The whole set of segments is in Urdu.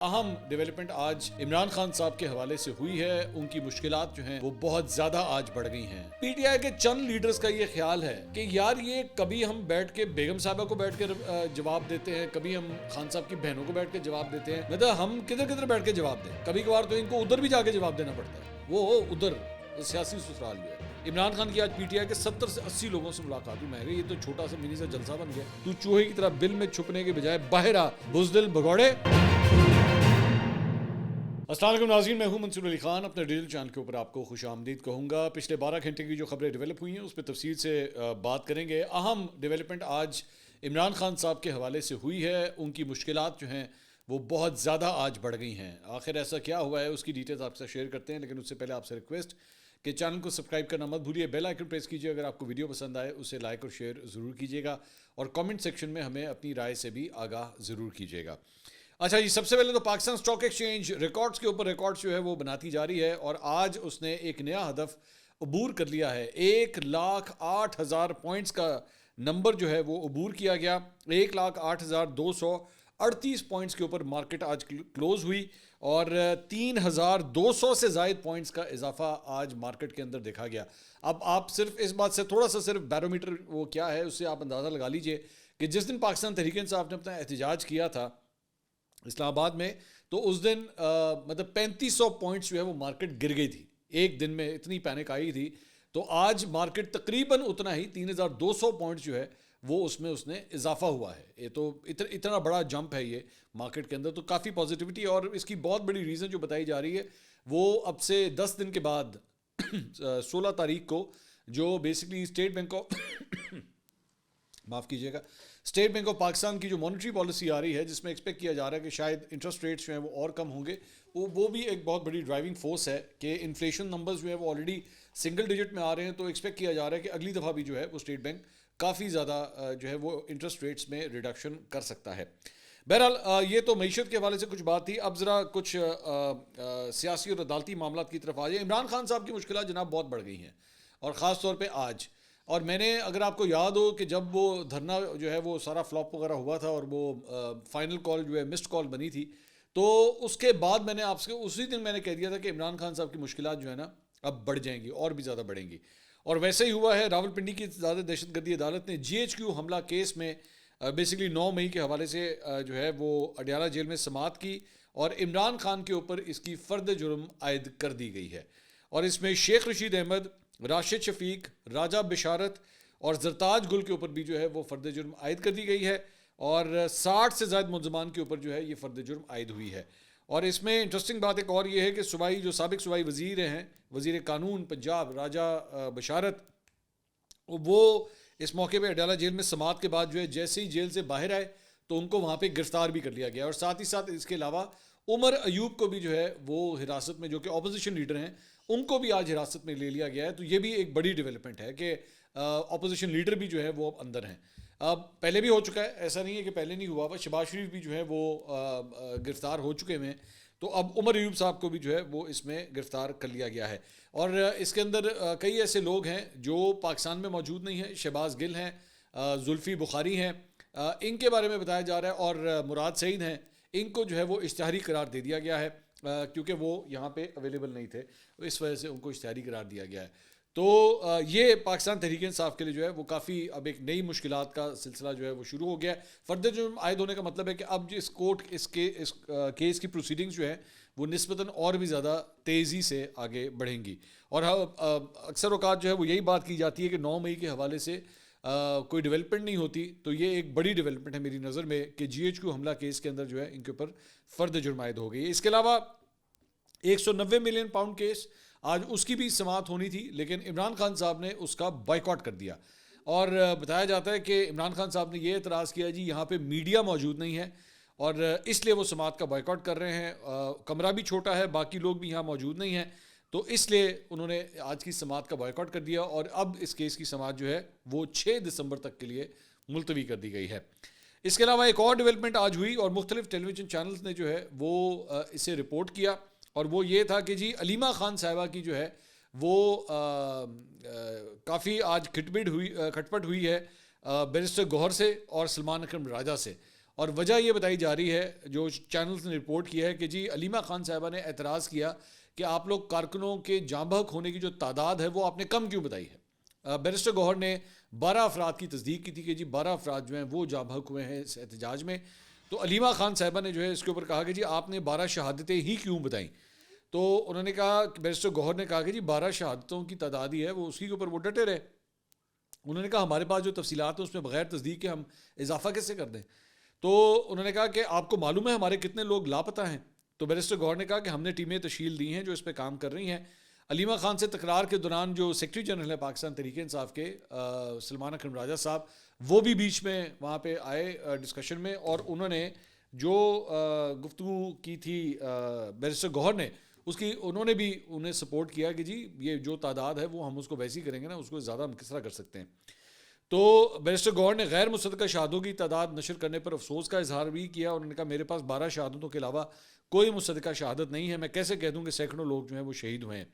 اہم ڈیولپمنٹ آج عمران خان صاحب کے حوالے سے ہوئی ہے. ان کی مشکلات جو ہیں وہ بہت زیادہ آج بڑھ گئی ہیں. پی ٹی آئی کے چند لیڈرز کا یہ خیال ہے کہ یار یہ کبھی ہم بیٹھ کے بیگم صاحبہ کو بیٹھ کے جواب دیتے ہیں, کبھی ہم خان صاحب کی بہنوں کو بیٹھ کے جواب دیتے ہیں, مطلب ہم کدھر کدھر بیٹھ کے جواب دیں. کبھی کبھار تو ان کو ادھر بھی جا کے جواب دینا پڑتا ہے. وہ ادھر سیاسی سسرال جو ہے. عمران خان کی آج پی ٹی آئی کے 70 سے 80 لوگوں سے ملاقات ہوئی. میں یہ تو چھوٹا سا منی سا جلسہ بن گیا. تو چوہے کی طرح بل میں چھپنے کے بجائے باہر آ بزدل بھگوڑے. السلام علیکم ناظرین, میں ہوں منصور علی خان. اپنے ڈیجیٹل چینل کے اوپر آپ کو خوش آمدید کہوں گا. پچھلے 12 گھنٹے کی جو خبریں ڈیولپ ہوئی ہیں اس پہ تفصیل سے بات کریں گے. اہم ڈیولپمنٹ آج عمران خان صاحب کے حوالے سے ہوئی ہے. ان کی مشکلات جو ہیں وہ بہت زیادہ آج بڑھ گئی ہیں. آخر ایسا کیا ہوا ہے اس کی ڈیٹیلز آپ سے شیئر کرتے ہیں, لیکن اس سے پہلے آپ سے ریکویسٹ کہ چینل کو سبسکرائب کرنا مت بھولیے, بیل آئیکن پریس کیجیے. اگر آپ کو ویڈیو پسند آئے اسے لائک اور شیئر ضرور کیجیے گا, اور کامنٹ سیکشن میں ہمیں اپنی رائے سے بھی آگاہ ضرور کیجیے گا. اچھا جی, سب سے پہلے تو پاکستان اسٹاک ایکسچینج ریکارڈز کے اوپر ریکارڈز جو ہے وہ بناتی جا رہی ہے, اور آج اس نے ایک نیا ہدف عبور کر لیا ہے. 1,08,000 پوائنٹس کا نمبر جو ہے وہ عبور کیا گیا. 1,08,238 پوائنٹس کے اوپر مارکیٹ آج کلوز ہوئی, اور 3,200 سے زائد پوائنٹس کا اضافہ آج مارکیٹ کے اندر دیکھا گیا. اب آپ صرف اس بات سے تھوڑا سا صرف بیرومیٹر وہ کیا ہے اس سے آپ اندازہ لگا لیجئے کہ جس دن پاکستان تحریک انصاف نے اپنا احتجاج کیا تھا اسلام آباد میں, تو اس دن مطلب 3500 پوائنٹس جو ہے وہ مارکیٹ گر گئی تھی. ایک دن میں اتنی پینک آئی تھی. تو آج مارکیٹ تقریباً اتنا ہی 3200 پوائنٹس جو ہے وہ اس میں اس نے اضافہ ہوا ہے. یہ تو اتنا بڑا جمپ ہے یہ مارکیٹ کے اندر, تو کافی پازیٹیوٹی. اور اس کی بہت بڑی ریزن جو بتائی جا رہی ہے وہ اب سے 10 دن کے بعد 16 تاریخ کو جو بیسکلی اسٹیٹ بینک آف معاف کیجیے گا اسٹیٹ بینک آف پاکستان کی جو مانیٹری پالیسی آ رہی ہے, جس میں ایکسپیکٹ کیا جا رہا ہے کہ شاید انٹرسٹ ریٹس جو ہیں وہ اور کم ہوں گے, وہ بھی ایک بہت بڑی ڈرائیونگ فورس ہے کہ انفلیشن نمبرز جو ہے وہ آلریڈی سنگل ڈیجٹ میں آ رہے ہیں. تو ایکسپیکٹ کیا جا رہا ہے کہ اگلی دفعہ بھی جو ہے وہ اسٹیٹ بینک کافی زیادہ جو ہے وہ انٹرسٹ ریٹس میں ریڈکشن کر سکتا ہے. بہرحال یہ تو معیشت کے حوالے سے کچھ بات تھی. اب ذرا کچھ سیاسی اور عدالتی معاملات کی طرف آ جائیں. عمران خان صاحب کی مشکلات جناب بہت بڑھ گئی ہیں, اور خاص طور پہ آج. اور میں نے, اگر آپ کو یاد ہو کہ جب وہ دھرنا جو ہے وہ سارا فلاپ وغیرہ ہوا تھا اور وہ فائنل کال جو ہے مسڈ کال بنی تھی, تو اس کے بعد میں نے آپ سے اسی دن میں نے کہہ دیا تھا کہ عمران خان صاحب کی مشکلات جو ہے نا اب بڑھ جائیں گی, اور بھی زیادہ بڑھیں گی. اور ویسے ہی ہوا ہے. راولپنڈی کی زیادہ دہشت گردی عدالت نے جی ایچ کیو حملہ کیس میں بیسکلی 9 مئی کے حوالے سے جو ہے وہ اڈیالہ جیل میں سماعت کی, اور عمران خان کے اوپر اس کی فرد جرم عائد کر دی گئی ہے. اور اس میں شیخ رشید احمد, راشد شفیق, راجہ بشارت اور زرتاج گل کے اوپر بھی جو ہے وہ فرد جرم عائد کر دی گئی ہے, اور 60 سے زائد ملزمان کے اوپر جو ہے یہ فرد جرم عائد ہوئی ہے. اور اس میں انٹرسٹنگ بات ایک اور یہ ہے کہ صوبائی جو سابق صوبائی وزیر ہیں, وزیر قانون پنجاب راجہ بشارت, وہ اس موقع پہ اڈیالہ جیل میں سماعت کے بعد جو ہے جیسے ہی جیل سے باہر آئے تو ان کو وہاں پہ گرفتار بھی کر لیا گیا. اور ساتھ ہی ساتھ اس کے علاوہ عمر ایوب کو بھی جو ہے وہ حراست میں, جو کہ اپوزیشن لیڈر ہیں, ان کو بھی آج حراست میں لے لیا گیا ہے. تو یہ بھی ایک بڑی ڈیولپمنٹ ہے کہ اپوزیشن لیڈر بھی جو ہے وہ اب اندر ہیں. اب پہلے بھی ہو چکا ہے, ایسا نہیں ہے کہ پہلے نہیں ہوا. شہباز شریف بھی جو ہے وہ گرفتار ہو چکے ہیں, تو اب عمر ایوب صاحب کو بھی جو ہے وہ اس میں گرفتار کر لیا گیا ہے. اور اس کے اندر کئی ایسے لوگ ہیں جو پاکستان میں موجود نہیں ہیں. شہباز گل ہیں, زلفی بخاری ہیں, ان کے بارے میں بتایا جا رہا ہے, اور مراد سعید ہیں, ان کو جو ہے وہ اشتہاری قرار دے دیا گیا ہے کیونکہ وہ یہاں پہ اویلیبل نہیں تھے, اس وجہ سے ان کو اشتہاری قرار دیا گیا ہے. تو یہ پاکستان تحریک انصاف کے لیے جو ہے وہ کافی اب ایک نئی مشکلات کا سلسلہ جو ہے وہ شروع ہو گیا ہے. فرد جرم عائد ہونے کا مطلب ہے کہ اب جو اس کورٹ اس کیس کی پروسیڈنگز جو ہے وہ نسبتاً اور بھی زیادہ تیزی سے آگے بڑھیں گی. اور اکثر اوقات جو ہے وہ یہی بات کی جاتی ہے کہ 9 مئی کے حوالے سے کوئی ڈیولپمنٹ نہیں ہوتی, تو یہ ایک بڑی ڈیولپمنٹ ہے میری نظر میں کہ جی ایچ کیو حملہ کیس کے اندر جو ہے ان کے اوپر فرد جرم عائد ہو گئی ہے. اس کے علاوہ 190 ملین پاؤنڈ کیس, آج اس کی بھی سماعت ہونی تھی, لیکن عمران خان صاحب نے اس کا بائیکاٹ کر دیا. اور بتایا جاتا ہے کہ عمران خان صاحب نے یہ اعتراض کیا جی یہاں پہ میڈیا موجود نہیں ہے, اور اس لیے وہ سماعت کا بائیکاٹ کر رہے ہیں. کمرہ بھی چھوٹا ہے, باقی لوگ بھی یہاں موجود نہیں ہیں, تو اس لیے انہوں نے آج کی سماعت کا بائیکاٹ کر دیا, اور اب اس کیس کی سماعت جو ہے وہ 6 دسمبر تک کے لیے ملتوی کر دی گئی ہے. اس کے علاوہ ایک اور ڈیولپمنٹ آج ہوئی, اور مختلف ٹیلی ویژن چینلز نے جو ہے وہ اسے رپورٹ کیا, اور وہ یہ تھا کہ جی علیمہ خان صاحبہ کی جو ہے وہ کافی آج کھٹپٹ ہوئی ہے بیرسٹر گوہر سے اور سلمان اکرم راجہ سے. اور وجہ یہ بتائی جا رہی ہے, جو چینلز نے رپورٹ کیا ہے, کہ جی علیمہ خان صاحبہ نے اعتراض کیا کہ آپ لوگ کارکنوں کے جاں بحق ہونے کی جو تعداد ہے وہ آپ نے کم کیوں بتائی ہے. بیرسٹر گوہر نے 12 افراد کی تصدیق کی تھی کہ جی 12 افراد جو ہیں وہ جاں بحق ہوئے ہیں اس احتجاج میں. تو علیمہ خان صاحبہ نے جو ہے اس کے اوپر کہا کہ جی آپ نے 12 شہادتیں ہی کیوں بتائیں. تو انہوں نے کہا, بیرسٹر گوہر نے کہا کہ جی 12 شہادتوں کی تعداد ہی ہے, وہ اسی کے اوپر وہ ڈٹے رہے. انہوں نے کہا ہمارے پاس جو تفصیلات ہیں اس میں بغیر تصدیق کے ہم اضافہ کیسے کر دیں. تو انہوں نے کہا کہ آپ کو معلوم ہے ہمارے کتنے لوگ لاپتہ ہیں. تو بیرسٹر گوہر نے کہا کہ ہم نے ٹیمیں تشکیل دی ہیں جو اس پہ کام کر رہی ہیں. علیمہ خان سے تکرار کے دوران جو سیکرٹری جنرل ہے پاکستان تحریک انصاف کے سلمان اکرم راجہ صاحب, وہ بھی بیچ میں وہاں پہ آئے ڈسکشن میں, اور انہوں نے جو گفتگو کی تھی بیرسٹر گوہر نے, اس کی انہوں نے بھی انہیں سپورٹ کیا کہ جی یہ جو تعداد ہے وہ ہم اس کو ویسی کریں گے نا, اس کو زیادہ ہم کس طرح کر سکتے ہیں. تو بیرسٹر گوہر نے غیر مصدقہ شہادوں کی تعداد نشر کرنے پر افسوس کا اظہار بھی کیا. انہوں نے کہا میرے پاس 12 شہادتوں کے علاوہ کوئی مصدقہ شہادت نہیں ہے, میں کیسے کہہ دوں کہ سینکڑوں لوگ جو ہیں وہ شہید ہوئے ہیں.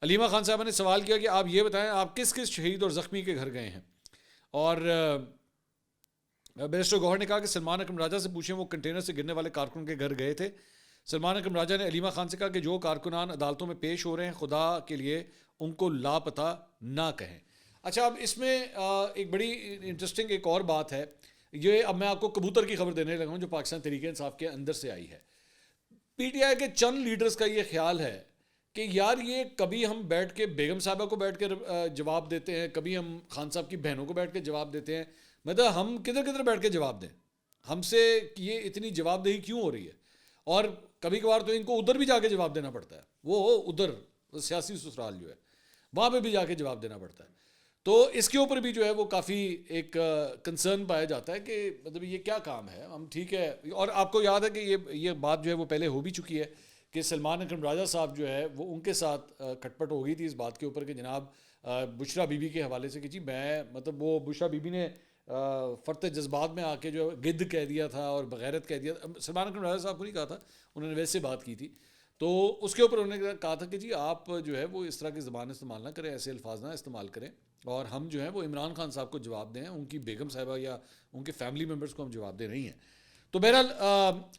علیمہ خان صاحبہ نے سوال کیا کہ آپ یہ بتائیں آپ کس کس شہید اور زخمی کے گھر گئے ہیں. اور بیرسٹر گوہر نے کہا کہ سلمان اکرم راجہ سے پوچھیں وہ کنٹینر سے گرنے والے کارکنوں کے گھر گئے تھے. سلمان اکرم راجہ نے علیمہ خان سے کہا کہ جو کارکنان عدالتوں میں پیش ہو رہے ہیں خدا کے لیے ان کو لاپتہ نہ کہیں. اچھا, اب اس میں ایک بڑی انٹرسٹنگ ایک اور بات ہے. یہ اب میں آپ کو کبوتر کی خبر دینے لگا ہوں جو پاکستان تحریک انصاف کے اندر سے آئی ہے. پی ٹی آئی کے چند لیڈرز کا یہ خیال ہے کہ یار یہ کبھی ہم بیٹھ کے بیگم صاحبہ کو بیٹھ کے جواب دیتے ہیں, کبھی ہم خان صاحب کی بہنوں کو بیٹھ کے جواب دیتے ہیں, مطلب ہم کدھر کدھر بیٹھ کے جواب دیں, ہم سے یہ اتنی جواب دہی کیوں ہو رہی ہے. اور کبھی کبھار تو ان کو ادھر بھی جا کے جواب دینا پڑتا ہے, وہ ادھر سیاسی سسرال جو ہے وہاں پہ بھی جا کے جواب دینا پڑتا ہے. تو اس کے اوپر بھی جو ہے وہ کافی ایک کنسرن پایا جاتا ہے کہ مطلب یہ کیا کام ہے. ہم ٹھیک ہے, اور آپ کو یاد ہے کہ یہ بات جو ہے وہ پہلے ہو بھی چکی ہے کہ سلمان اکرم راجہ صاحب جو ہے وہ ان کے ساتھ کھٹ پٹ ہو گئی تھی اس بات کے اوپر کہ جناب بشرا بی بی کے حوالے سے کہ جی میں مطلب وہ بشرا بی بی نے فرط جذبات میں آ کے جو گدھ کہہ دیا تھا اور بغیرت کہہ دیا. سلمان اکرم راجہ صاحب کو نہیں کہا تھا, انہوں نے ویسے بات کی تھی. تو اس کے اوپر انہوں نے کہا تھا کہ جی آپ جو ہے وہ اس طرح کی زبان استعمال نہ کریں, ایسے الفاظ نہ استعمال کریں, اور ہم جو ہیں وہ عمران خان صاحب کو جواب دیں, ان کی بیگم صاحبہ یا ان کے فیملی ممبرس کو ہم جواب دے رہی ہیں. تو بہرحال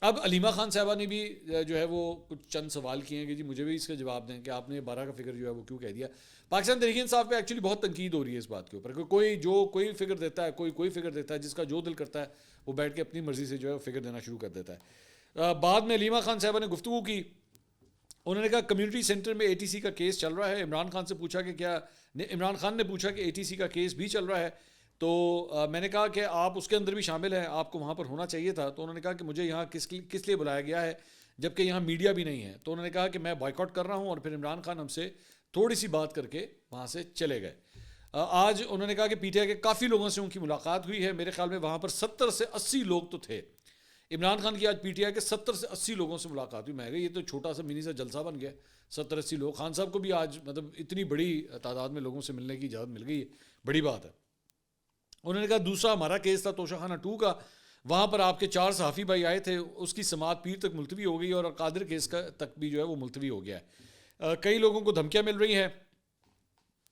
اب علیمہ خان صاحبہ نے بھی جو ہے وہ کچھ چند سوال کیے ہیں کہ جی مجھے بھی اس کا جواب دیں کہ آپ نے 12 کا فگر جو ہے وہ کیوں کہہ دیا. پاکستان تحریک انصاف پہ ایکچولی بہت تنقید ہو رہی ہے اس بات کے اوپر کہ کوئی فگر دیتا ہے, کوئی فگر دیتا ہے, جس کا جو دل کرتا ہے وہ بیٹھ کے اپنی مرضی سے جو ہے فگر دینا شروع کر دیتا ہے. بعد میں علیمہ خان صاحبہ نے گفتگو کی, انہوں نے کہا کمیونٹی سینٹر میں اے ٹی سی کا کیس چل رہا ہے. عمران خان سے پوچھا کہ کیا, عمران خان نے پوچھا کہ اے ٹی سی کا کیس بھی چل رہا ہے. تو میں نے کہا کہ آپ اس کے اندر بھی شامل ہیں, آپ کو وہاں پر ہونا چاہیے تھا. تو انہوں نے کہا کہ مجھے یہاں کس لیے بلایا گیا ہے جبکہ یہاں میڈیا بھی نہیں ہے. تو انہوں نے کہا کہ میں بائیکاٹ کر رہا ہوں, اور پھر عمران خان ہم سے تھوڑی سی بات کر کے وہاں سے چلے گئے. آج انہوں نے کہا کہ پی ٹی آئی کے کافی لوگوں سے ان کی ملاقات ہوئی ہے, میرے خیال میں وہاں پر 70 سے 80 لوگ تو تھے. عمران خان کی آج پی ٹی آئی کے 70 سے 80 لوگوں سے ملاقات ہوئی. میں کہا یہ تو چھوٹا سا منی سا جلسہ بن گیا, 70-80 لوگ. خان صاحب کو بھی آج مطلب اتنی بڑی تعداد میں لوگوں سے ملنے کی اجازت مل گئی ہے, بڑی بات ہے. انہوں نے کہا دوسرا ہمارا کیس تھا توشہ خانہ 2 کا, وہاں پر آپ کے 4 صحافی بھائی آئے تھے, اس کی سماعت پیر تک ملتوی ہو گئی, اور قادر کیس کا تک بھی جو ہے وہ ملتوی ہو گیا ہے. کئی لوگوں کو دھمکیاں مل رہی ہیں,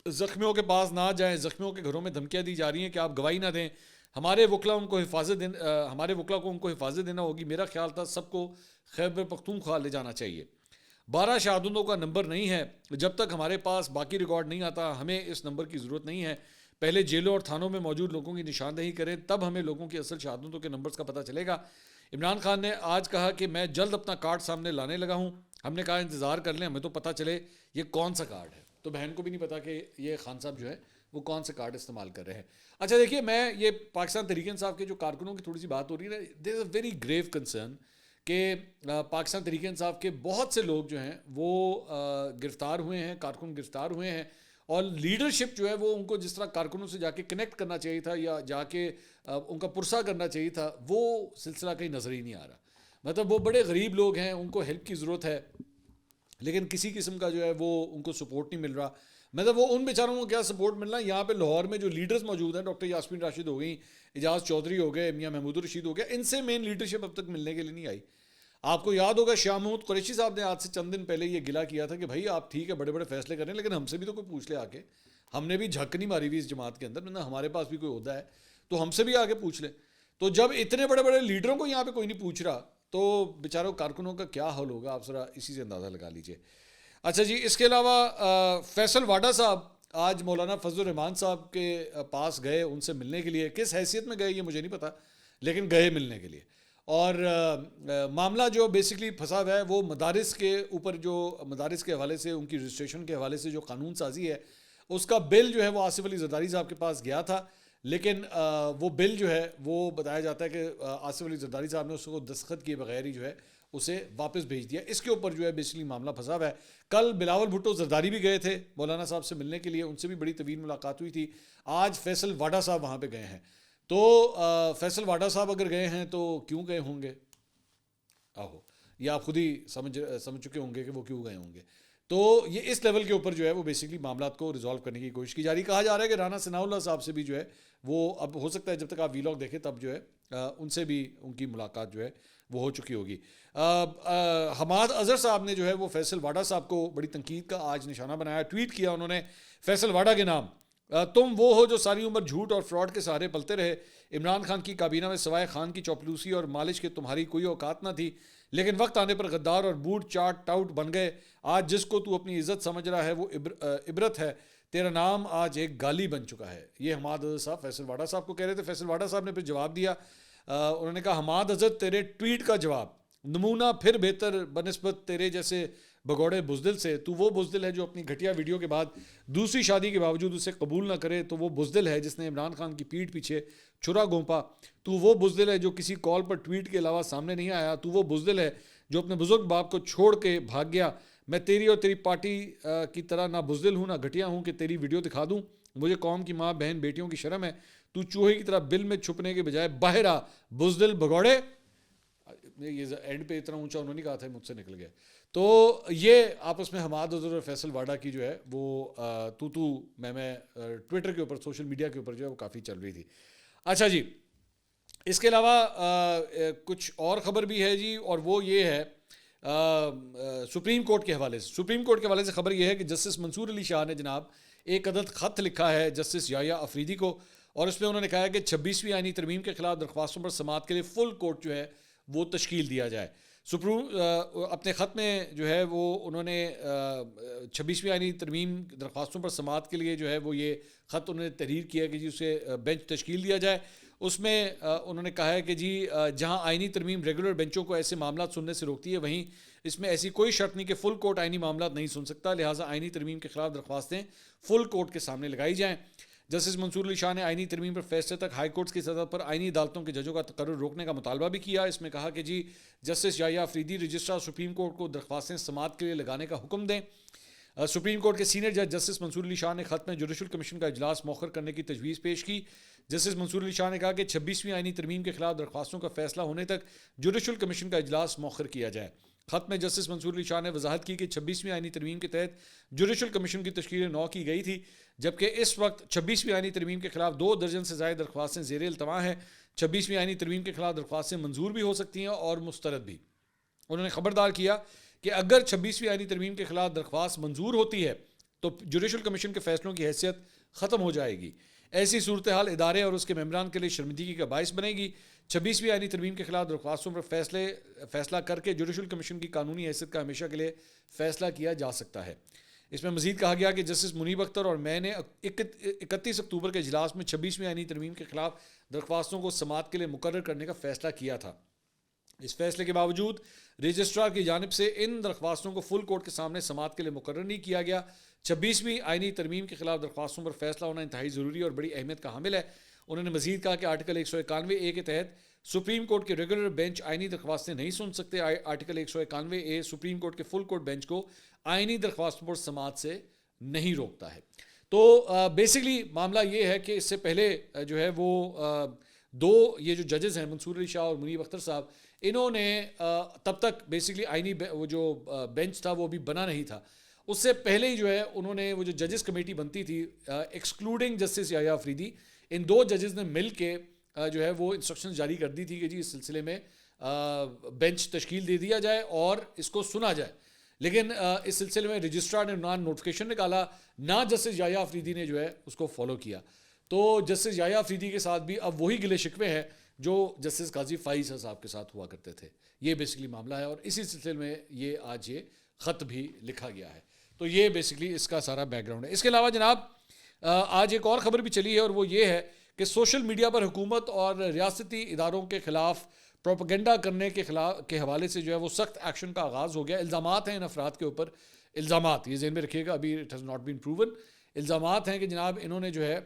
زخمیوں کے پاس نہ جائیں, زخمیوں کے گھروں میں دھمکیاں دی جا رہی ہیں کہ آپ گواہی نہ دیں, ہمارے وکلا کو ان کو حفاظت دینا ہوگی. میرا خیال تھا سب کو خیبر پختونخوا لے جانا چاہیے. 12 شہادتوں کا نمبر نہیں ہے, جب تک ہمارے پاس باقی ریکارڈ نہیں آتا ہمیں اس نمبر کی ضرورت نہیں ہے. پہلے جیلوں اور تھانوں میں موجود لوگوں کی نشاندہی کریں, تب ہمیں لوگوں کی اصل شہادتوں کے نمبرز کا پتہ چلے گا. عمران خان نے آج کہا کہ میں جلد اپنا کارڈ سامنے لانے لگا ہوں. ہم نے کہا انتظار کر لیں, ہمیں تو پتہ چلے یہ کون سا کارڈ ہے. تو بہن کو بھی نہیں پتا کہ یہ خان صاحب جو ہے وہ کون سے کارڈ استعمال کر رہے ہیں. اچھا دیکھیے, میں یہ پاکستان تحریک انصاف کے جو کارکنوں کی تھوڑی سی بات ہو رہی ہے, دیر از اے ویری گریو کنسرن کہ پاکستان تحریک انصاف کے بہت سے لوگ جو ہیں وہ گرفتار ہوئے ہیں, کارکن گرفتار ہوئے ہیں, اور لیڈرشپ جو ہے وہ ان کو جس طرح کارکنوں سے جا کے کنیکٹ کرنا چاہیے تھا یا جا کے ان کا پرسہ کرنا چاہیے تھا, وہ سلسلہ کہیں نظر ہی نہیں آ رہا. مطلب وہ بڑے غریب لوگ ہیں, ان کو ہیلپ کی ضرورت ہے, لیکن کسی قسم کا جو ہے وہ ان کو سپورٹ نہیں مل رہا. مطلب وہ ان بیچاروں کو کیا سپورٹ ملنا ہے. یہاں پہ لاہور میں جو لیڈرز موجود ہیں, ڈاکٹر یاسمین راشد ہو گئی, اعجاز چودھری ہو گئے, میاں محمود الرشید ہو گیا, ان سے مین لیڈرشپ اب تک ملنے کے لیے نہیں آئی. آپ کو یاد ہوگا شاہ محمود قریشی صاحب نے آج سے چند دن پہلے یہ گلا کیا تھا کہ بھائی آپ ٹھیک ہے بڑے بڑے فیصلے کریں, لیکن ہم سے بھی تو کوئی پوچھ لے آ کے. ہم نے بھی جھک نہیں ماری ہوئی اس جماعت کے اندر, ہمارے پاس بھی کوئی عہدہ ہے تو ہم سے بھی آ کے پوچھ لیں. تو جب اتنے بڑے بڑے لیڈروں کو یہاں پہ کوئی نہیں پوچھ رہا تو بیچاروں کارکنوں کا کیا حال ہوگا، آپ ذرا اسی سے اندازہ لگا لیجئے. اچھا جی، اس کے علاوہ فیصل واڈا صاحب آج مولانا فضل الرحمان صاحب کے پاس گئے ان سے ملنے کے لیے. کس حیثیت میں گئے یہ مجھے نہیں پتا، لیکن گئے ملنے کے لیے. اور معاملہ جو بیسکلی پھنسا ہوا ہے وہ مدارس کے اوپر، جو مدارس کے حوالے سے ان کی رجسٹریشن کے حوالے سے جو قانون سازی ہے اس کا بل جو ہے وہ آصف علی زرداری صاحب کے پاس گیا تھا، لیکن وہ بل جو ہے وہ بتایا جاتا ہے کہ آصف علی زرداری صاحب نے اس کو دستخط کیے بغیر ہی جو ہے اسے واپس بھیج دیا. اس کے اوپر جو ہے بیسکلی معاملہ پھنسا ہوا ہے. کل بلاول بھٹو زرداری بھی گئے تھے مولانا صاحب سے ملنے کے لیے، ان سے بھی بڑی طویل ملاقات ہوئی تھی. آج فیصل واڈا صاحب وہاں پہ گئے ہیں. تو فیصل واڈا صاحب اگر گئے ہیں تو کیوں گئے ہوں گے؟ آہو، یہ آپ خود ہی سمجھ چکے ہوں گے کہ وہ کیوں گئے ہوں گے. تو یہ اس لیول کے اوپر جو ہے وہ بیسکلی معاملات کو ریزالو کرنے کی کوشش کی جا رہی. کہا جا رہا ہے کہ رانا ثناء اللہ صاحب سے بھی جو ہے وہ اب ہو سکتا ہے جب تک آپ ویلاگ دیکھیں تب جو ہے ان سے بھی ان کی ملاقات جو ہے وہ ہو چکی ہوگی. حماد اظہر صاحب نے جو ہے وہ فیصل واڈا صاحب کو بڑی تنقید کا آج نشانہ بنایا. ٹویٹ کیا انہوں نے فیصل واڈا کے نام، تم وہ ہو جو ساری عمر جھوٹ اور فراڈ کے سہارے پلتے رہے. عمران خان کی کابینہ میں سوائے خان کی چاپلوسی اور مالش کے تمہاری کوئی اوقات نہ تھی، لیکن وقت آنے پر غدار اور بوٹ چاٹ ٹاؤٹ بن گئے. آج جس کو تو اپنی عزت سمجھ رہا ہے وہ عبرت ہے، تیرا نام آج ایک گالی بن چکا ہے. یہ حماد اظہر صاحب فیصل واڈا صاحب کو کہہ رہے تھے. فیصل واڈا صاحب نے پھر جواب دیا، انہوں نے کہا حماد اظہر تیرے ٹویٹ کا جواب نمونہ پھر بہتر بنسبت تیرے جیسے بگوڑے بزدل سے. تو وہ بزدل ہے جو اپنی گھٹیا ویڈیو کے بعد دوسری شادی کے باوجود اسے قبول نہ کرے. تو وہ بزدل ہے جس نے عمران خان کی پیٹھ پیچھے چھرا گھونپا. تو وہ بزدل ہے جو کسی کال پر ٹویٹ کے علاوہ سامنے نہیں آیا. تو وہ بزدل ہے جو اپنے بزرگ باپ کو چھوڑ کے بھاگ گیا. میں تیری اور تیری پارٹی کی طرح نہ بزدل ہوں نہ گھٹیا ہوں کہ تیری ویڈیو دکھا دوں. مجھے قوم کی ماں بہن بیٹیوں کی شرم ہے. تو چوہے کی طرح بل میں چھپنے کے بجائے باہر آ بزدل بگوڑے. یہ اینڈ پہ اتنا اونچا انہوں نے کہا تھا مجھ سے نکل گیا. تو یہ آپس میں حماد اظہر اور فیصل واڈا کی جو ہے وہ تو میں ٹویٹر کے اوپر سوشل میڈیا کے اوپر جو ہے وہ کافی چل رہی تھی. اچھا جی، اس کے علاوہ کچھ اور خبر بھی ہے جی، اور وہ یہ ہے سپریم کورٹ کے حوالے سے. سپریم کورٹ کے حوالے سے خبر یہ ہے کہ جسٹس منصور علی شاہ نے جناب ایک عدد خط لکھا ہے جسٹس یحییٰ افریدی کو، اور اس میں انہوں نے کہا ہے کہ 26ویں آئینی ترمیم کے خلاف درخواستوں پر سماعت کے لیے فل کورٹ جو ہے وہ تشکیل دیا جائے. اپنے خط میں جو ہے وہ انہوں نے 26ویں آئینی ترمیم درخواستوں پر سماعت کے لیے جو ہے وہ یہ خط انہوں نے تحریر کیا کہ جی اسے بینچ تشکیل دیا جائے. اس میں انہوں نے کہا ہے کہ جی جہاں آئینی ترمیم ریگولر بینچوں کو ایسے معاملات سننے سے روکتی ہے، وہیں اس میں ایسی کوئی شرط نہیں کہ فل کورٹ آئینی معاملات نہیں سن سکتا. لہٰذا آئینی ترمیم کے خلاف درخواستیں فل کورٹ کے سامنے لگائی جائیں. جسٹس منصور علی شاہ نے آئینی ترمیم پر فیصلے تک ہائی کورٹس کی سطح پر آئینی عدالتوں کے ججوں کا تقرر روکنے کا مطالبہ بھی کیا. اس میں کہا کہ جی جسٹس یحییٰ افریدی رجسٹرار سپریم کورٹ کو درخواستیں سماعت کے لیے لگانے کا حکم دیں. سپریم کورٹ کے سینئر جج جسٹس منصور علی شاہ نے خط میں جوڈیشل کمیشن کا اجلاس مؤخر کرنے کی تجویز پیش کی. جسٹس منصور علی شاہ نے کہا کہ 26ویں آئینی ترمیم کے خلاف درخواستوں کا فیصلہ ہونے تک جوڈیشل کمیشن کا اجلاس مؤخر کیا جائے. خط میں جسٹس منصور علی شاہ نے وضاحت کی کہ 26ویں آئینی ترمیم کے تحت جوڈیشل کمیشن کی تشکیل 9 کی گئی تھی، جبکہ اس وقت 26ویں آئینی ترمیم کے خلاف 2 درجن سے زائد درخواستیں زیر التواء ہیں. 26ویں آئینی ترمیم کے خلاف درخواستیں منظور بھی ہو سکتی ہیں اور مسترد بھی. انہوں نے خبردار کیا کہ اگر 26ویں آئینی ترمیم کے خلاف درخواست منظور ہوتی ہے تو جوڈیشل کمیشن کے فیصلوں کی حیثیت ختم ہو جائے گی. ایسی صورتحال ادارے اور اس کے ممبران کے لیے شرمندگی کا باعث بنے گی. 26ویں آئینی ترمیم کے خلاف درخواستوں پر فیصلہ کر کے جوڈیشل کمیشن کی قانونی حیثیت کا ہمیشہ کے لیے فیصلہ کیا جا سکتا ہے. اس میں مزید کہا گیا کہ جسٹس منیب اختر اور میں نے 31 اکتوبر کے اجلاس میں 26ویں آئینی ترمیم کے خلاف درخواستوں کو سماعت کے لیے مقرر کرنے کا فیصلہ کیا تھا. اس فیصلے کے باوجود رجسٹرار کی جانب سے ان درخواستوں کو فل کورٹ کے سامنے سماعت کے لیے مقرر نہیں کیا گیا. 26ویں آئینی ترمیم کے خلاف درخواستوں پر فیصلہ ہونا انتہائی ضروری اور بڑی اہمیت کا حامل ہے. انہوں نے مزید کہا کہ آرٹیکل 191 کے تحت سپریم کورٹ کے ریگولر بینچ آئینی درخواستیں نہیں سن سکتے. آرٹیکل 191 سپریم کورٹ کے فل کورٹ بینچ کو آئینی درخواستوں پر سماعت سے نہیں روکتا ہے. تو بیسکلی معاملہ یہ ہے کہ اس سے پہلے جو ہے وہ یہ جو ججز ہیں منصور علی شاہ اور منیب اختر صاحب، انہوں نے تب تک بیسکلی آئینی وہ جو بینچ تھا وہ بھی بنا نہیں تھا. اس سے پہلے ہی جو ہے انہوں نے وہ جو ججز کمیٹی بنتی تھی ایکسکلوڈنگ جسٹس یحییٰ افریدی، ان 2 ججز نے مل کے جو ہے وہ انسٹرکشن جاری کر دی تھی کہ جی اس سلسلے میں بینچ تشکیل دے دیا جائے اور اس کو سنا جائے. لیکن اس سلسلے میں رجسٹرار نے نہ نوٹیفیکیشن نکالا، نہ جسٹس یحییٰ افریدی نے جو ہے اس کو فالو کیا. تو جسٹس یحییٰ افریدی کے ساتھ بھی اب وہی گلے شکوے ہیں جو جسٹس قاضی فائز صاحب کے ساتھ ہوا کرتے تھے. یہ بیسکلی معاملہ ہے اور اسی سلسلے میں یہ آج یہ خط بھی لکھا گیا ہے. تو یہ بیسکلی اس کا سارا بیک گراؤنڈ ہے. اس کے علاوہ جناب آج ایک اور خبر بھی چلی ہے اور وہ یہ ہے کہ سوشل میڈیا پر حکومت اور ریاستی اداروں کے خلاف پروپیگنڈا کرنے کے حوالے سے جو ہے وہ سخت ایکشن کا آغاز ہو گیا. الزامات ہیں ان افراد کے اوپر, الزامات یہ ذہن میں رکھیے گا, ابھی it has not been proven. الزامات ہیں کہ جناب انہوں نے جو ہے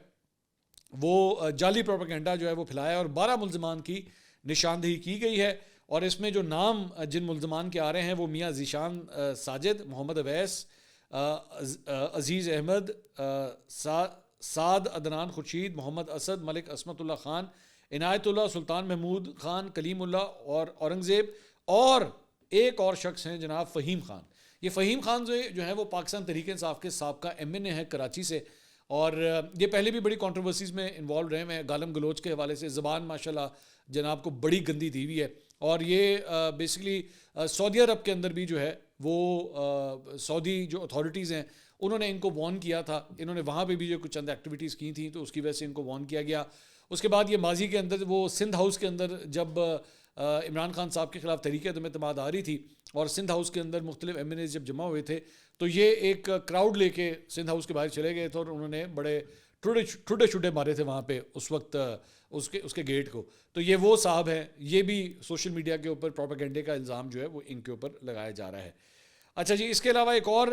وہ جعلی پروپیگنڈا جو ہے وہ پھیلایا اور 12 ملزمان کی نشاندہی کی گئی ہے. اور اس میں جو نام جن ملزمان کے آ رہے ہیں وہ میاں ذیشان ساجد, محمد اویس, عزیز احمد, سعد عدنان خورشید, محمد اسد, ملک عصمت اللہ خان, عنایت اللہ, سلطان محمود خان, کلیم اللہ اور اورنگزیب, اور ایک اور شخص ہیں جناب فہیم خان. یہ فہیم خان جو ہے وہ پاکستان تحریک انصاف کے سابقہ MNA ہے کراچی سے, اور یہ پہلے بھی بڑی کنٹروورسیز میں انوالو رہے ہیں گالم گلوچ کے حوالے سے. زبان ماشاءاللہ جناب کو بڑی گندی دی ہوئی ہے, اور یہ بیسکلی سعودی عرب کے اندر بھی جو ہے وہ سعودی جو اتھارٹیز ہیں انہوں نے ان کو وارن کیا تھا. انہوں نے وہاں پہ بھی جو کچھ چند ایکٹیویٹیز کی تھیں تو اس کی وجہ سے ان کو وارن کیا گیا. اس کے بعد یہ ماضی کے اندر وہ سندھ ہاؤس کے اندر جب عمران خان صاحب کے خلاف تحریک عدم اعتماد آ رہی تھی اور سندھ ہاؤس کے اندر مختلف MNAs جب جمع ہوئے تھے تو یہ ایک کراؤڈ لے کے سندھ ہاؤس کے باہر چلے گئے تھے اور انہوں نے بڑے ٹھوٹے چھوٹے مارے تھے وہاں پہ اس وقت اس کے گیٹ کو. تو یہ وہ صاحب ہیں, یہ بھی سوشل میڈیا کے اوپر پروپیگنڈے کا الزام جو ہے وہ ان کے اوپر لگایا جا رہا ہے. اچھا جی, اس کے علاوہ ایک اور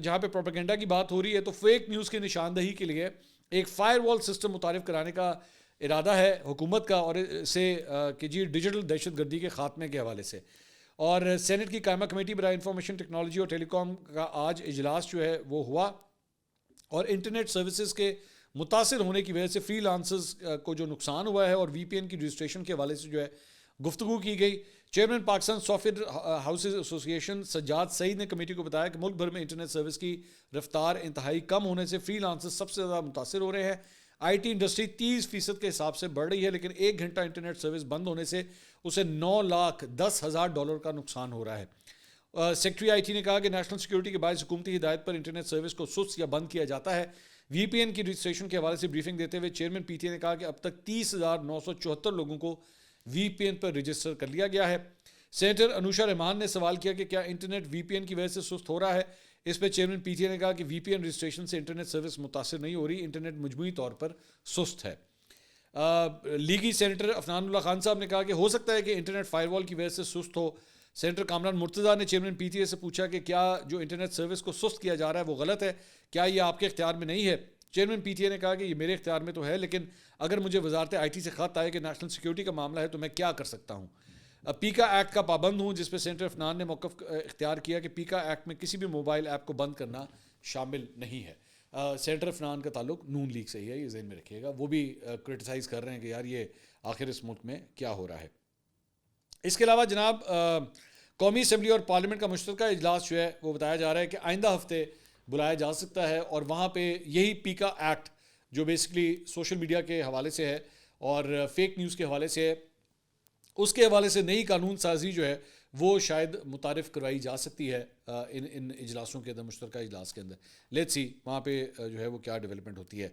جہاں پہ پروپیگنڈا کی بات ہو رہی ہے تو فیک نیوز کی نشاندہی کے لیے ایک فائر وال سسٹم متعارف کرانے کا ارادہ ہے حکومت کا, اور اسے کہ جی ڈیجیٹل دہشت گردی کے خاتمے کے حوالے سے. اور سینٹ کی قائمہ کمیٹی برائے انفارمیشن ٹیکنالوجی اور ٹیلی کام کا آج اجلاس جو ہے وہ ہوا, اور انٹرنیٹ سروسز کے متاثر ہونے کی وجہ سے فری لانسرز کو جو نقصان ہوا ہے اور VPN کی رجسٹریشن کے حوالے سے جو ہے گفتگو کی گئی. Chairman Pakistan soft where houses ایسوسی ایشن سجاد سعید نے کمیٹی کو بتایا کہ ملک بھر میں انٹرنیٹ سروس کی رفتار انتہائی کم ہونے سے فری لانسرز سب سے زیادہ متاثر ہو رہے ہیں. IT انڈسٹری 30% کے حساب سے بڑھ رہی ہے, لیکن 1 گھنٹہ انٹرنیٹ سروس بند ہونے سے اسے $9,10,000 کا نقصان ہو رہا ہے. سیکٹری IT نے کہا کہ نیشنل سیکیورٹی کے باعث حکومتی ہدایت پر انٹرنیٹ سروس کو سست یا بند کیا جاتا ہے. VPN کی رجسٹریشن کے حوالے سے بریفنگ دیتے ہوئے چیئرمین PTA نے کہا کہ اب تک 30,974 لوگوں کو VPN پر رجسٹر کر لیا گیا ہے. سینیٹر انوشا رحمان نے سوال کیا کہ کیا انٹرنیٹ VPN کی وجہ سے سست ہو رہا ہے. اس پہ چیئرمین PTA نے کہا کہ VPN رجسٹریشن سے انٹرنیٹ سروس متاثر نہیں ہو رہی, انٹرنیٹ مجموعی طور پر سست ہے. لیگی سینیٹر عفنان اللہ خان صاحب نے کہا کہ ہو سکتا ہے کہ انٹرنیٹ فائر وال کی وجہ سے سست ہو. سینیٹر کامران مرتضیٰ نے چیئرمین PTA سے پوچھا کہ کیا جو انٹرنیٹ سروس کو سست کیا جا رہا ہے وہ غلط ہے, کیا یہ آپ کے اختیار میں نہیں ہے. چیئرمین PTA نے کہا کہ یہ میرے اختیار میں تو ہے, لیکن اگر مجھے وزارت IT سے خط آئے کہ نیشنل سیکیورٹی کا معاملہ ہے تو میں کیا کر سکتا ہوں. پیکا ایکٹ کا پابند ہوں, جس پہ سینیٹر عفنان نے موقف اختیار کیا کہ پیکا ایکٹ میں کسی بھی موبائل ایپ کو بند کرنا شامل نہیں ہے. سینیٹر عفنان کا تعلق نون لیگ سے ہی ہے, یہ ذہن میں رکھیے گا. وہ بھی کرٹیسائز کر رہے ہیں کہ یار یہ آخر اس ملک میں کیا ہو رہا ہے. اس کے علاوہ جناب قومی اسمبلی اور پارلیمنٹ کا مشترکہ اجلاس جو ہے وہ بتایا جا رہا ہے کہ آئندہ ہفتے بلایا جا سکتا ہے, اور وہاں پہ یہی پیکا ایکٹ جو بیسکلی سوشل میڈیا کے حوالے سے ہے اور فیک نیوز کے حوالے سے ہے, اس کے حوالے سے نئی قانون سازی جو ہے وہ شاید متعارف کروائی جا سکتی ہے ان اجلاسوں کے اندر, مشترکہ اجلاس کے اندر. لیٹس سی وہاں پہ جو ہے وہ کیا ڈیولپمنٹ ہوتی ہے.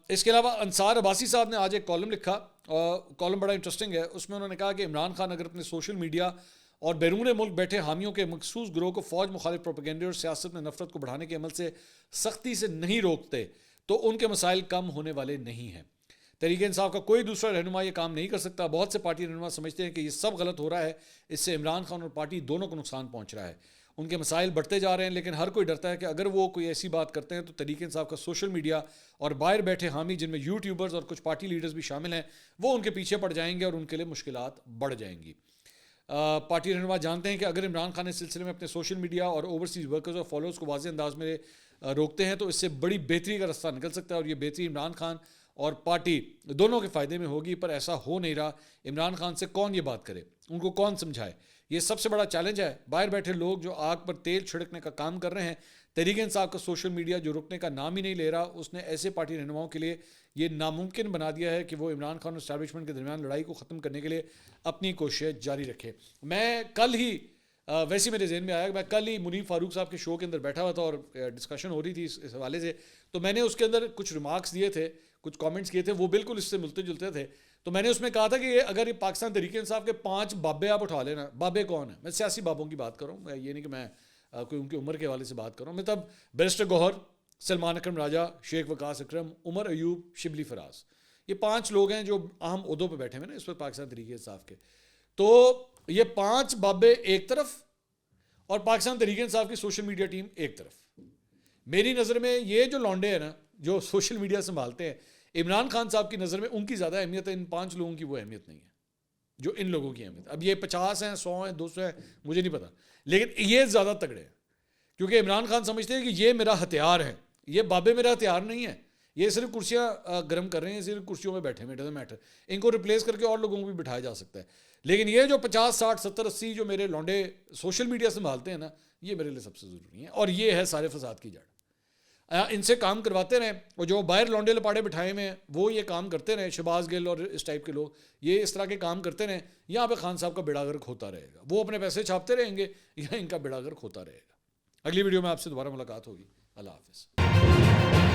اس کے علاوہ انصار عباسی صاحب نے آج ایک کالم لکھا, کالم بڑا انٹرسٹنگ ہے. اس میں انہوں نے کہا کہ عمران خان اگر اپنے سوشل میڈیا اور بیرون ملک بیٹھے حامیوں کے مخصوص گروہ کو فوج مخالف پروپیگنڈے اور سیاست میں نفرت کو بڑھانے کے عمل سے سختی سے نہیں روکتے تو ان کے مسائل کم ہونے والے نہیں ہیں. تحریک انصاف کا کوئی دوسرا رہنما یہ کام نہیں کر سکتا. بہت سے پارٹی رہنما سمجھتے ہیں کہ یہ سب غلط ہو رہا ہے, اس سے عمران خان اور پارٹی دونوں کو نقصان پہنچ رہا ہے. ان کے مسائل بڑھتے جا رہے ہیں, لیکن ہر کوئی ڈرتا ہے کہ اگر وہ کوئی ایسی بات کرتے ہیں تو تحریک انصاف کا سوشل میڈیا اور باہر بیٹھے حامی جن میں یوٹیوبرز اور کچھ پارٹی لیڈرز بھی شامل ہیں وہ ان کے پیچھے پڑ جائیں گے اور ان کے لیے مشکلات بڑھ جائیں گی. پارٹی رہنما جانتے ہیں کہ اگر عمران خان اس سلسلے میں اپنے سوشل میڈیا اور اوورسیز ورکرز اور فالوورز کو واضح انداز میں روکتے ہیں تو اس سے بڑی بہتری کا رستہ نکل سکتا ہے, اور یہ بہتری عمران خان اور پارٹی دونوں کے فائدے میں ہوگی. پر ایسا ہو نہیں رہا. عمران خان سے کون یہ بات کرے, ان کو کون سمجھائے؟ یہ سب سے بڑا چیلنج ہے. باہر بیٹھے لوگ جو آگ پر تیل چھڑکنے کا کام کر رہے ہیں. تحریک انصاف کا سوشل میڈیا جو رکنے کا نام ہی نہیں لے رہا, اس نے ایسے پارٹی رہنماؤں کے لیے یہ ناممکن بنا دیا ہے کہ وہ عمران خان اور اسٹیبلشمنٹ کے درمیان لڑائی کو ختم کرنے کے لیے اپنی کوشش جاری رکھے. میں کل ہی ویسے میرے ذہن میں آیا کہ میں کل ہی منیب فاروق صاحب کے شو کے اندر بیٹھا ہوا تھا اور ڈسکشن ہو رہی تھی اس حوالے سے, تو میں نے اس کے اندر کچھ ریمارکس دیے تھے, کچھ کامنٹس کیے تھے, وہ بالکل اس سے ملتے جلتے تھے. تو میں نے اس میں کہا تھا کہ اگر یہ پاکستان تحریک انصاف کے 5 بابے آپ اٹھا لینا, بابے کون ہیں, میں سیاسی بابوں کی بات کروں, یہ نہیں کہ میں کوئی ان کی عمر کے حوالے سے بات کروں, میں تب بیرسٹر گوہر, سلمان اکرم راجہ, شیخ وقاص اکرم, عمر ایوب, شبلی فراز, یہ 5 لوگ ہیں جو اہم عہدوں پہ بیٹھے ہوئے ہیں اس وقت پاکستان تحریک انصاف کے. تو یہ 5 بابے ایک طرف اور پاکستان تحریک انصاف کی سوشل میڈیا ٹیم ایک طرف. میری نظر میں یہ جو لانڈے ہیں نا جو سوشل میڈیا سنبھالتے ہیں, عمران خان صاحب کی نظر میں ان کی زیادہ اہمیت ہے, ان 5 لوگوں کی وہ اہمیت نہیں ہے جو ان لوگوں کی اہمیت. اب یہ 50 ہیں, 100 ہیں, 200 ہیں, مجھے نہیں پتا, لیکن یہ زیادہ تگڑے ہیں کیونکہ عمران خان سمجھتے ہیں کہ یہ میرا ہتھیار ہے. یہ بابے میرا ہتھیار نہیں ہے, یہ صرف کرسیاں گرم کر رہے ہیں, صرف کرسیوں میں بیٹھے ہوئے, ڈزنٹ میٹر, ان کو ریپلیس کر کے اور لوگوں کو بھی بٹھایا جا سکتا ہے. لیکن یہ جو 50 60 70 80 جو میرے لانڈے سوشل میڈیا سنبھالتے ہیں نا, یہ میرے لیے سب سے ضروری ہیں, اور یہ ہے سارے فساد کی جڑ. ان سے کام کرواتے رہیں, اور جو باہر لانڈے لپاڑے بٹھائے ہوئے ہیں وہ یہ کام کرتے رہیں, شہباز گل اور اس ٹائپ کے لوگ یہ اس طرح کے کام کرتے رہیں, یہاں پہ خان صاحب کا بیڑا غرق ہوتا رہے گا. وہ اپنے پیسے چھاپتے رہیں گے یا ان کا بیڑا غرق ہوتا رہے گا. اگلی ویڈیو میں آپ سے دوبارہ ملاقات ہوگی. اللہ حافظ.